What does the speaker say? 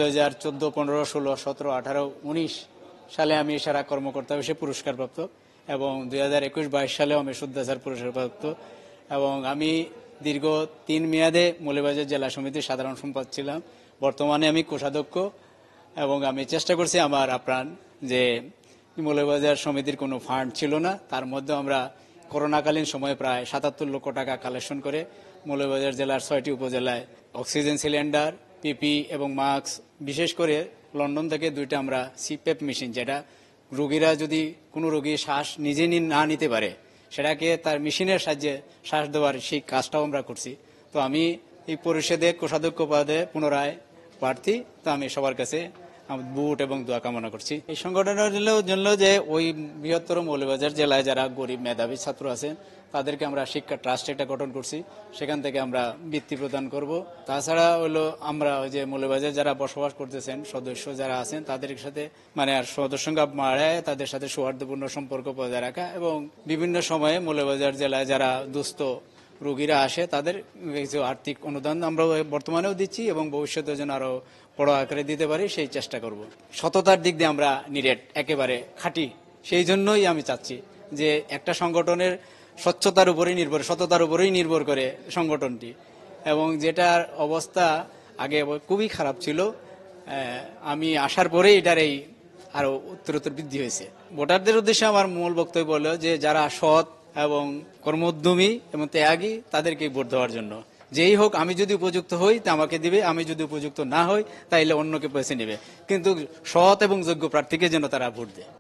2014, 15, 16, 17, 18, 19 সালে আমি সেরা কর্মকর্তা হিসেবে পুরস্কারপ্রাপ্ত এবং 2021-22 সালেও আমি শুদ্ধাচার পুরস্কারপ্রাপ্ত এবং আমি দীর্ঘ 3 মেয়াদে মৌলভীবাজার জেলা সমিতির সাধারণ সম্পাদক ছিলাম। বর্তমানে আমি কোষাধ্যক্ষ এবং আমি চেষ্টা করছি আমার আপ্রাণ যে মৌলভীবাজার সমিতির কোনো ফান্ড ছিল না, তার মধ্যে আমরা করোনাকালীন সময়ে প্রায় 77 লক্ষ টাকা কালেকশন করে মৌলভীবাজার জেলার 6টি উপজেলায় অক্সিজেন সিলিন্ডার, পিপি এবং মাস্ক, বিশেষ করে লন্ডন থেকে 2টা আমরা সিপ্যাপ মেশিন, যেটা রোগীরা যদি কোনো রোগী শ্বাস নিজে না নিতে পারে সেটাকে তার মেশিনের সাহায্যে শ্বাস দেওয়ার সেই কাজটাও আমরা করছি। তো আমি এই পরিষদে কোষাধ্যক্ষ পদে পুনরায় প্রার্থী, তো আমি সবার কাছে বুট এবং দোয়া কামনা করছি এই সংগঠনের জন্য যে ওই বৃহত্তর মৌলভীবাজার জেলায় যারা গরিব মেধাবী ছাত্র আছেন তাদেরকে আমরা শিক্ষা ট্রাস্ট একটা গঠন করছি, সেখান থেকে আমরা বৃত্তি প্রদান করব। তাছাড়া হলো আমরা ওই যে মৌলভীবাজার যারা বসবাস করতেছেন সদস্য যারা আছেন তাদের সাথে মানে আর সদস্য সংখ্যা বাড়ায় তাদের সাথে সৌহার্দ্যপূর্ণ সম্পর্ক বজায় রাখা এবং বিভিন্ন সময়ে মৌলভীবাজার জেলায় যারা দুস্থ রোগীরা আসে তাদের কিছু আর্থিক অনুদান আমরা বর্তমানেও দিচ্ছি এবং ভবিষ্যতে যেন আরো বড় আকারে দিতে পারি সেই চেষ্টা করব। সততার দিক দিয়ে আমরা নিরেট একেবারে খাঁটি, সেই জন্যই আমি চাচ্ছি যে একটা সংগঠনের স্বচ্ছতার উপরেই নির্ভর, সততার উপরেই নির্ভর করে সংগঠনটি, এবং যেটার অবস্থা আগে খুবই খারাপ ছিল, আমি আসার পরেই এটার এই আরো উত্তরোত্তর বৃদ্ধি হয়েছে। ভোটারদের উদ্দেশ্যে আমার মূল বক্তব্য হলো যে যারা সৎ এবং কর্মোদ্যমী এবং ত্যাগী তাদেরকে ভোট দেওয়ার জন্য, যেই হোক, আমি যদি উপযুক্ত হই তা আমাকে দিবে, আমি যদি উপযুক্ত না হই তাইলে অন্যকে বেছে নেবে, কিন্তু সৎ এবং যোগ্য প্রার্থীকে যেন তারা ভোট দেয়।